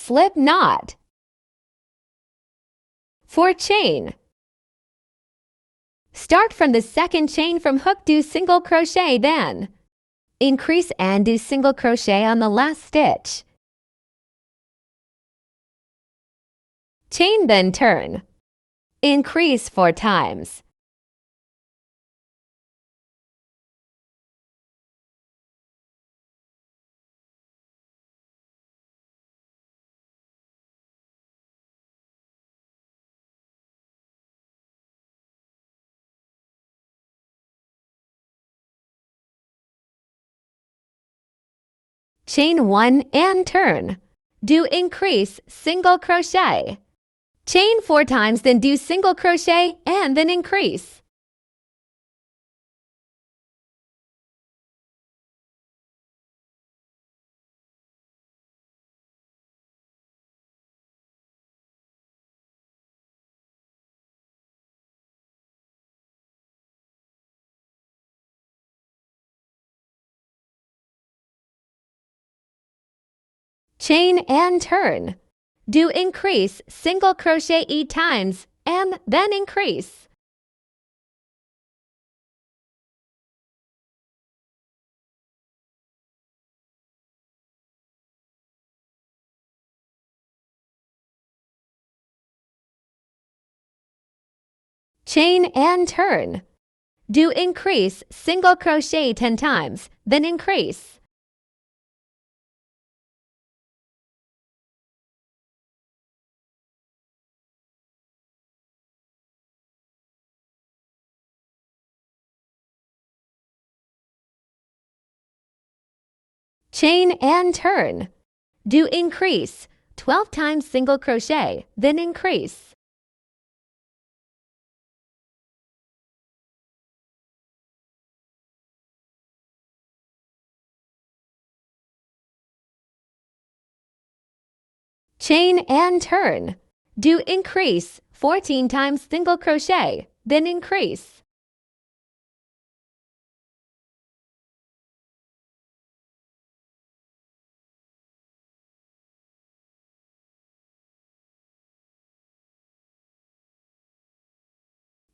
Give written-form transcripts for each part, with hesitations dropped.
slip knot. For chain, start from the second chain from hook, do single crochet, then increase and do single crochet on the last stitch. Chain, then turn. Increase 4 times. Chain 1 and turn. Do increase single crochet. Chain 4 times, then do single crochet and then increase. Chain and turn. Do increase single crochet 8 times and then increase. Chain and turn. Do increase single crochet 10 times, then increase. Chain and turn. Do increase 12 times single crochet, then increase. Chain and turn. Do increase 14 times single crochet, then increase.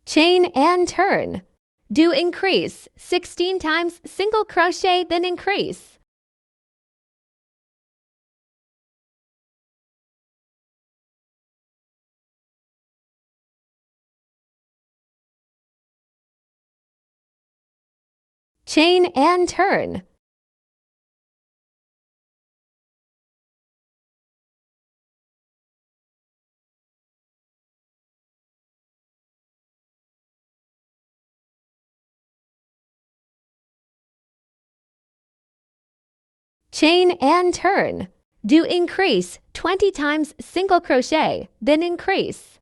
Chain and turn. Do increase 16 times single crochet, then increase. Chain and turn. Chain and turn. Do increase 20 times single crochet, then increase.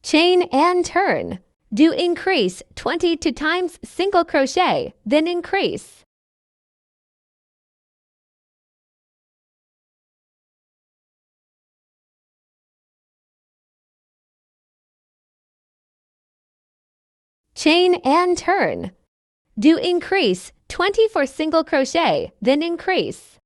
Chain and turn. Do increase 22 times single crochet, then increase. Chain and turn. Do increase 20 for single crochet, then increase.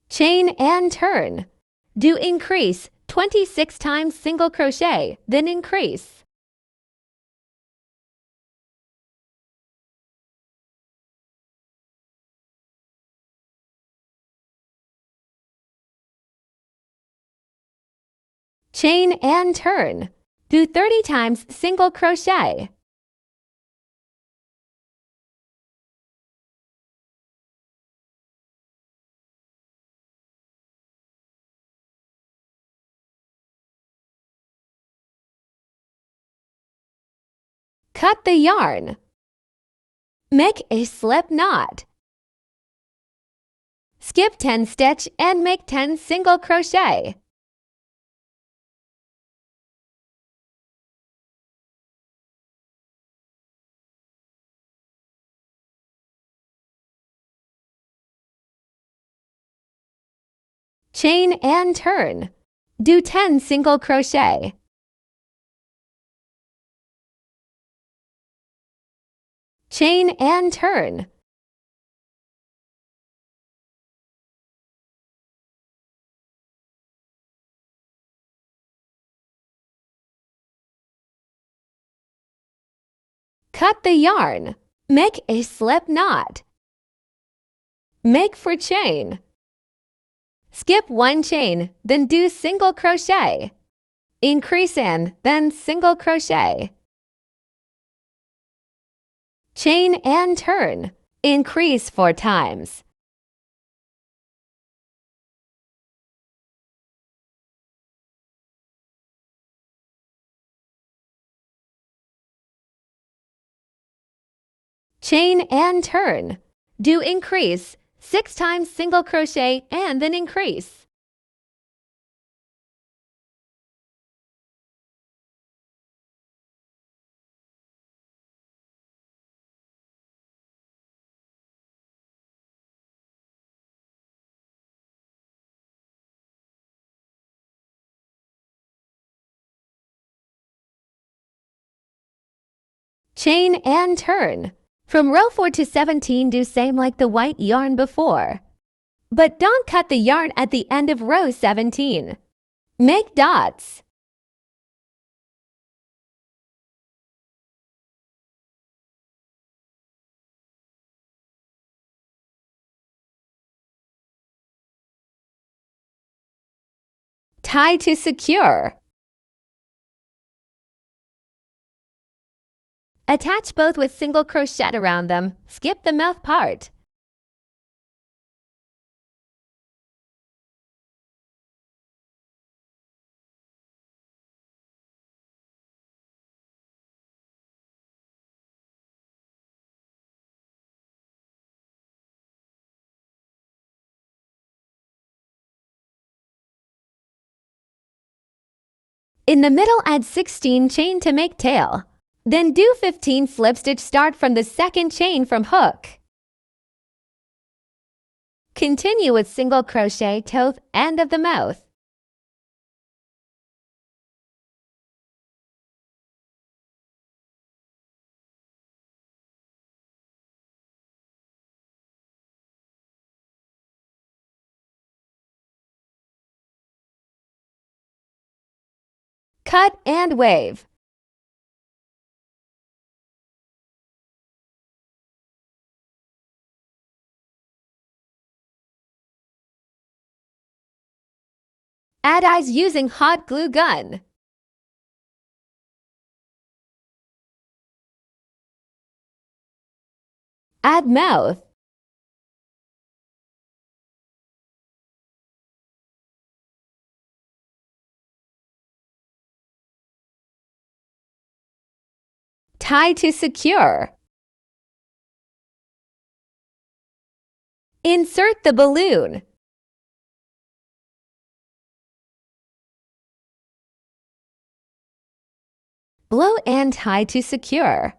Chain and turn. Do increase 26 times single crochet, then increase. Chain and turn. Do 30 times single crochet. Cut the yarn. Make a slip knot. Skip 10 stitch and make 10 single crochet. Chain and turn. Do 10 single crochet. Chain and turn. Cut the yarn. Make a slip knot. Make for chain. Skip one chain, then do single crochet. Increase in, then single crochet. Chain and turn. Increase 4 times. Chain and turn. Do increase 6 times single crochet and then increase. Chain and turn. From row 4 to 17, do same like the white yarn before. But don't cut the yarn at the end of row 17. Make dots. Tie to secure. Attach both with single crochet around them. Skip the mouth part. In the middle, add 16 chain to make tail. Then do 15 slip stitch. Start from the second chain from hook. Continue with single crochet to end of the mouth. Cut and wave. Add eyes using hot glue gun. Add mouth. Tie to secure. Insert the balloon. Blow and tie to secure.